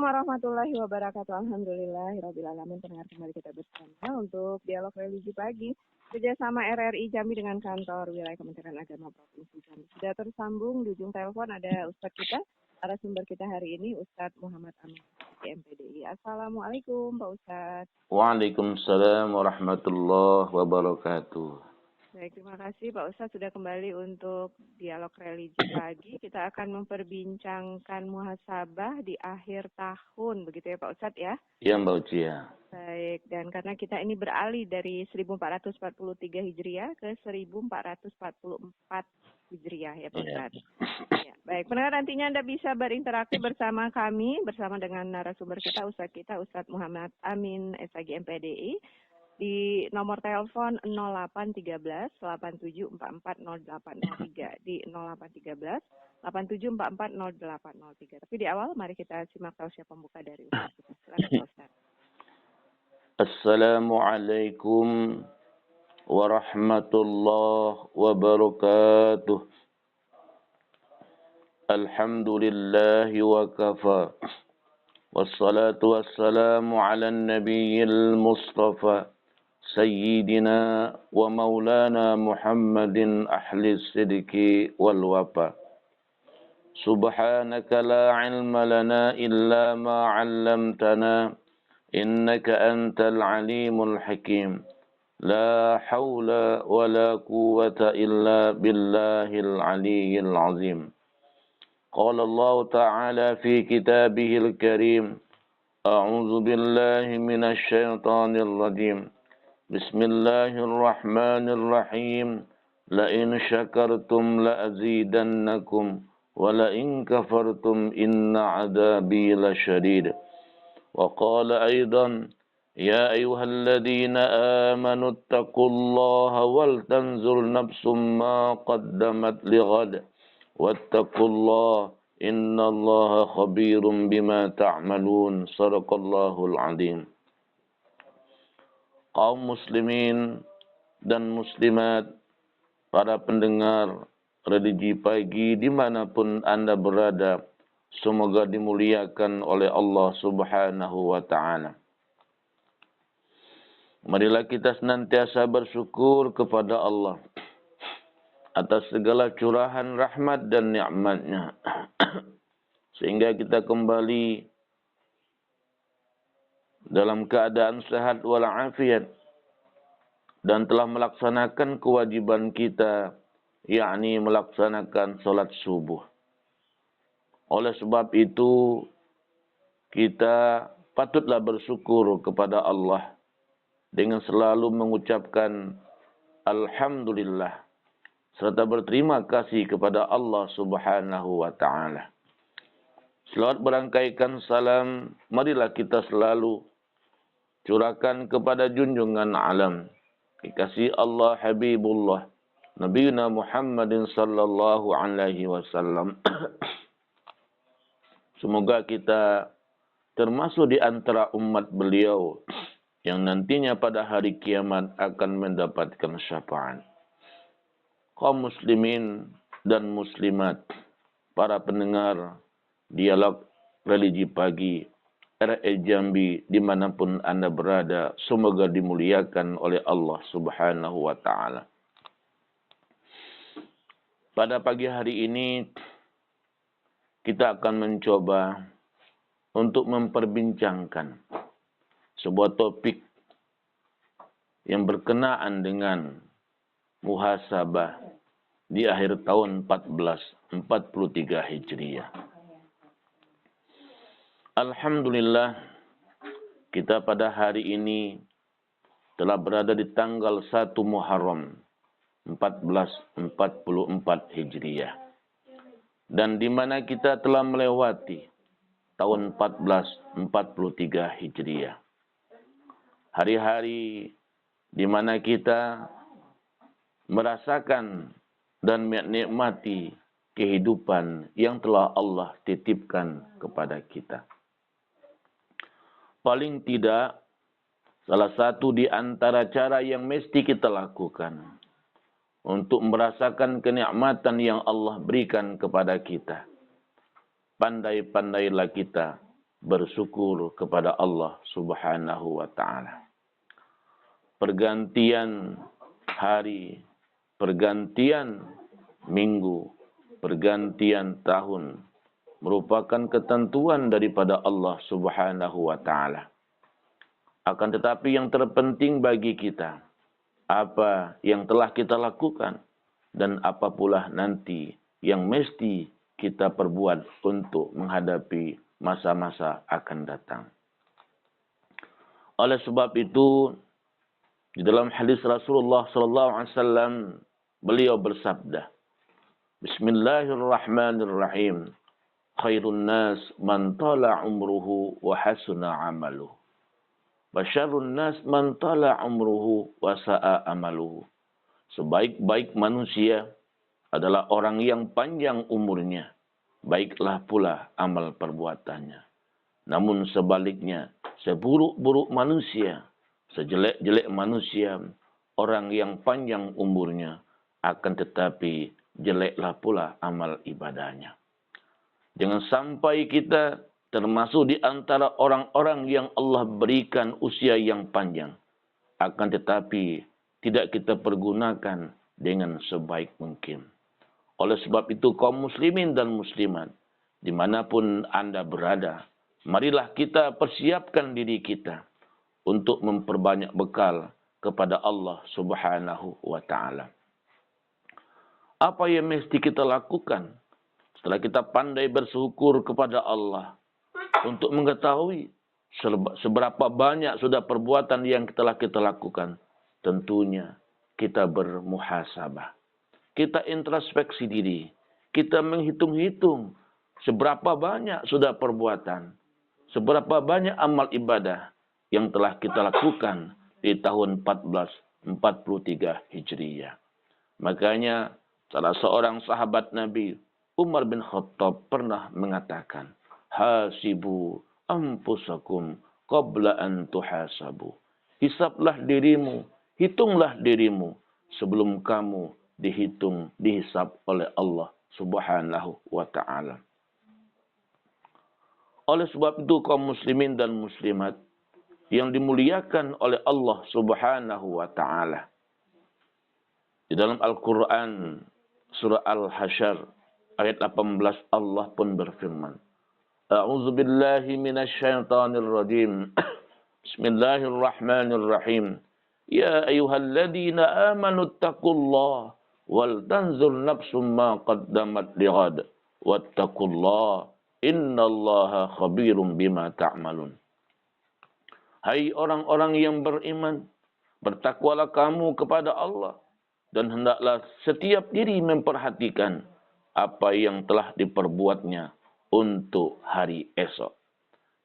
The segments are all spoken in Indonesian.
warahmatullahi wabarakatuh. Alhamdulillahirrabbilalamin. Pendengar kembali kita bersama untuk dialog religi pagi kerjasama RRI Jambi dengan kantor wilayah Kementerian Agama Provinsi Jambi. Sudah tersambung di ujung telepon ada Ustadz kita, narasumber kita hari ini Ustadz Muhammad Amin, MPDI. Assalamualaikum Pak Ustadz. Waalaikumsalam warahmatullahi wabarakatuh. Baik, terima kasih Pak Ustadz sudah kembali untuk dialog religi pagi. Kita akan memperbincangkan muhasabah di akhir tahun, begitu ya Pak Ustadz ya? Iya Mbak Uci ya. Baik, dan karena kita ini beralih dari 1443 Hijriah ke 1444 Hijriah ya Pak Ustadz. Ya, baik, pendengar nantinya Anda bisa berinteraksi bersama kami, bersama dengan narasumber kita, Ustadz Muhammad Amin, SAG MPDI. Di nomor telepon 0813 87440803 di 0813 87440803. Tapi di awal mari kita simak tausiah pembuka dari Ustaz kita. Silakan Ustaz. Assalamualaikum warahmatullahi wabarakatuh. Alhamdulillahi wa kafa. Wassalatu wassalamu ala nabiyil mustafa. سيدنا ومولانا محمد أهل الصدق والوفا سبحانك لا علم لنا إلا ما علمتنا إنك أنت العليم الحكيم لا حول ولا قوة إلا بالله العلي العظيم قال الله تعالى في كتابه الكريم أعوذ بالله من الشيطان الرجيم بسم الله الرحمن الرحيم لئن شكرتم لأزيدنكم ولئن كفرتم إن عذابي لشديد وقال أيضا يا أيها الذين آمنوا اتقوا الله ولتنظر نفس ما قدمت لغد واتقوا الله إن الله خبير بما تعملون صدق الله العظيم. Kaum muslimin dan muslimat, para pendengar religi pagi dimanapun Anda berada, semoga dimuliakan oleh Allah Subhanahu wa ta'ala. Marilah kita senantiasa bersyukur kepada Allah atas segala curahan rahmat dan nikmat-Nya, sehingga kita kembali dalam keadaan sehat walafiat dan telah melaksanakan kewajiban kita, yakni melaksanakan salat subuh. Oleh sebab itu, kita patutlah bersyukur kepada Allah dengan selalu mengucapkan Alhamdulillah serta berterima kasih kepada Allah Subhanahu wa ta'ala. Selawat berangkaikan salam, marilah kita selalu curahkan kepada junjungan alam, kekasih Allah Habibullah Nabiuna Muhammadin sallallahu alaihi wasallam. Semoga kita termasuk di antara umat beliau yang nantinya pada hari kiamat akan mendapatkan syafaat. Kaum muslimin dan muslimat, para pendengar dialog religi pagi RRI Jambi dimanapun Anda berada, semoga dimuliakan oleh Allah Subhanahu wa ta'ala. Pada pagi hari ini, kita akan mencoba untuk memperbincangkan sebuah topik yang berkenaan dengan muhasabah di akhir tahun 1443 Hijriah. Alhamdulillah, kita pada hari ini telah berada di tanggal 1 Muharram 1444 Hijriah. Dan di mana kita telah melewati tahun 1443 Hijriah. Hari-hari di mana kita merasakan dan menikmati kehidupan yang telah Allah titipkan kepada kita. Paling tidak, salah satu di antara cara yang mesti kita lakukan untuk merasakan kenikmatan yang Allah berikan kepada kita. Pandai-pandailah kita bersyukur kepada Allah Subhanahu wa ta'ala. Pergantian hari, pergantian minggu, pergantian tahun merupakan ketentuan daripada Allah Subhanahu wa ta'ala. Akan tetapi yang terpenting bagi kita, apa yang telah kita lakukan dan apa pula nanti yang mesti kita perbuat untuk menghadapi masa-masa akan datang. Oleh sebab itu, di dalam hadis Rasulullah SAW, beliau bersabda, Bismillahirrahmanirrahim. Khairun nas man tala umruhu wa hasuna amaluhu. Wa syarrun nas man tala umruhu wa sa'a amaluhu. Sebaik-baik manusia adalah orang yang panjang umurnya, baiklah pula amal perbuatannya. Namun sebaliknya, seburuk-buruk manusia, sejelek-jelek manusia, orang yang panjang umurnya, akan tetapi jeleklah pula amal ibadahnya. Jangan sampai kita termasuk di antara orang-orang yang Allah berikan usia yang panjang, akan tetapi tidak kita pergunakan dengan sebaik mungkin. Oleh sebab itu kaum muslimin dan muslimat, dimanapun Anda berada, marilah kita persiapkan diri kita untuk memperbanyak bekal kepada Allah Subhanahu wa ta'ala. Apa yang mesti kita lakukan setelah kita pandai bersyukur kepada Allah untuk mengetahui seberapa banyak sudah perbuatan yang telah kita lakukan? Tentunya kita bermuhasabah. Kita introspeksi diri. Kita menghitung-hitung seberapa banyak sudah perbuatan. Seberapa banyak amal ibadah yang telah kita lakukan di tahun 1443 Hijriyah. Makanya salah seorang sahabat Nabi, Umar bin Khattab, pernah mengatakan, Hasibu anfusakum qabla an tuhasabu. Hisablah dirimu, hitunglah dirimu sebelum kamu dihisab oleh Allah Subhanahu wa ta'ala. Oleh sebab itu kaum muslimin dan muslimat yang dimuliakan oleh Allah Subhanahu wa ta'ala, di dalam Al-Quran surah Al-Hasyr ayat 18 Allah pun berfirman, A'udzu billahi minasyaitonir rajim. Bismillahirrahmanirrahim. Ya ayyuhalladzina amanu taqullaha wal tanzur nafsum ma qaddamat lighad wattaqullaha innallaha khabirum bima ta'malun. Hai orang-orang yang beriman, bertakwalah kamu kepada Allah dan hendaklah setiap diri memperhatikan apa yang telah diperbuatnya untuk hari esok.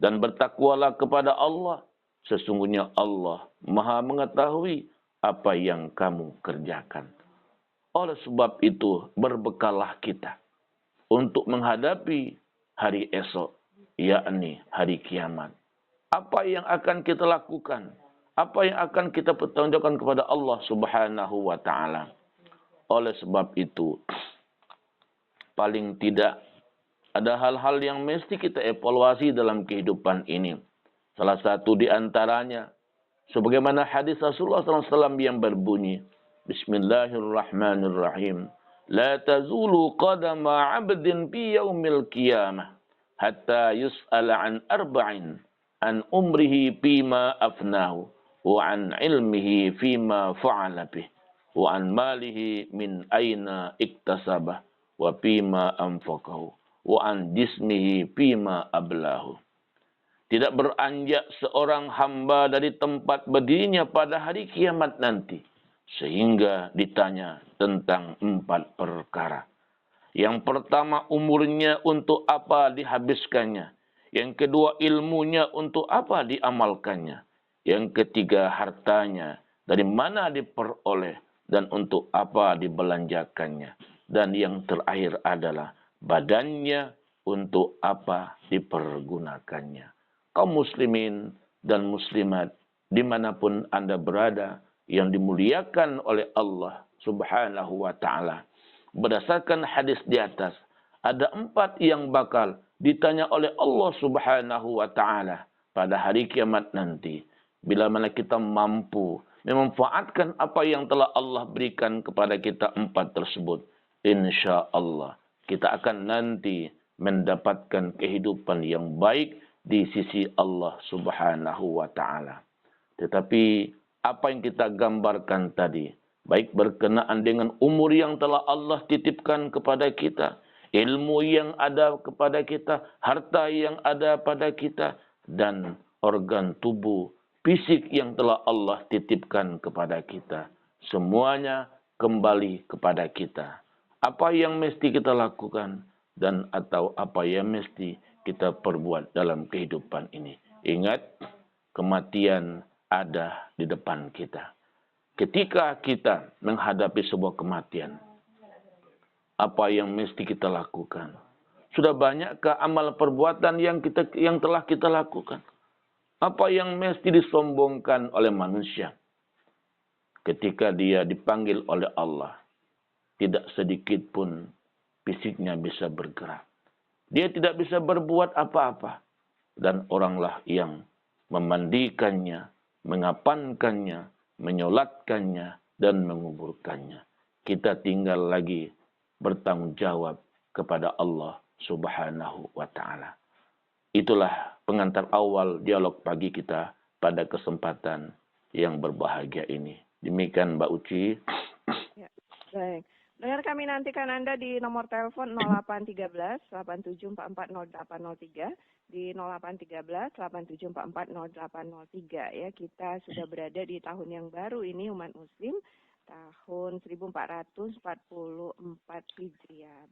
Dan bertakwalah kepada Allah, sesungguhnya Allah Maha mengetahui apa yang kamu kerjakan. Oleh sebab itu, berbekallah kita untuk menghadapi hari esok, yakni hari kiamat. Apa yang akan kita lakukan? Apa yang akan kita pertanggungjawabkan kepada Allah Subhanahu wa ta'ala? Oleh sebab itu, paling tidak ada hal-hal yang mesti kita evaluasi dalam kehidupan ini. Salah satu di antaranya, sebagaimana hadis Rasulullah SAW yang berbunyi, Bismillahirrahmanirrahim. La tazulu qadama abdin fi yaumil qiyamah hatta yus'ala an arba'in an umrihi fima afnahu wa an ilmihi fima fa'ala bih wa an malihi min aina iktasabah wa fima anfaqahu wa an jismihi fima ablahu. Tidak beranjak seorang hamba dari tempat berdirinya pada hari kiamat nanti sehingga ditanya tentang 4 perkara. Yang pertama, umurnya untuk apa dihabiskannya. Yang kedua, ilmunya untuk apa diamalkannya. Yang ketiga, hartanya dari mana diperoleh dan untuk apa dibelanjakannya. Dan yang terakhir adalah badannya untuk apa dipergunakannya. Kaum muslimin dan muslimat dimanapun Anda berada yang dimuliakan oleh Allah Subhanahu wa ta'ala. Berdasarkan hadis di atas, ada 4 yang bakal ditanya oleh Allah Subhanahu wa taala pada hari kiamat nanti. Bila mana kita mampu memanfaatkan apa yang telah Allah berikan kepada kita empat tersebut, insya Allah kita akan nanti mendapatkan kehidupan yang baik di sisi Allah Subhanahu wa taala. Tetapi apa yang kita gambarkan tadi, baik berkenaan dengan umur yang telah Allah titipkan kepada kita, ilmu yang ada kepada kita, harta yang ada pada kita, dan organ tubuh, fisik yang telah Allah titipkan kepada kita. Semuanya kembali kepada kita. Apa yang mesti kita lakukan dan atau apa yang mesti kita perbuat dalam kehidupan ini. Ingat, kematian ada di depan kita. Ketika kita menghadapi sebuah kematian, apa yang mesti kita lakukan? Sudah banyakkah amal perbuatan yang telah kita lakukan? Apa yang mesti disombongkan oleh manusia? Ketika dia dipanggil oleh Allah, tidak sedikit pun fisiknya bisa bergerak. Dia tidak bisa berbuat apa-apa. Dan oranglah yang memandikannya, mengapankannya, menyolatkannya, dan menguburkannya. Kita tinggal lagi bertanggung jawab kepada Allah Subhanahu wa taala. Itulah pengantar awal dialog pagi kita pada kesempatan yang berbahagia ini. Demikian Mbak Uci. Ya, baik. Dengar kami nantikan Anda di nomor telepon 0813 87440803 di 0813 87440803 ya. Kita sudah berada di tahun yang baru ini umat muslim tahun 1444 Hijriah.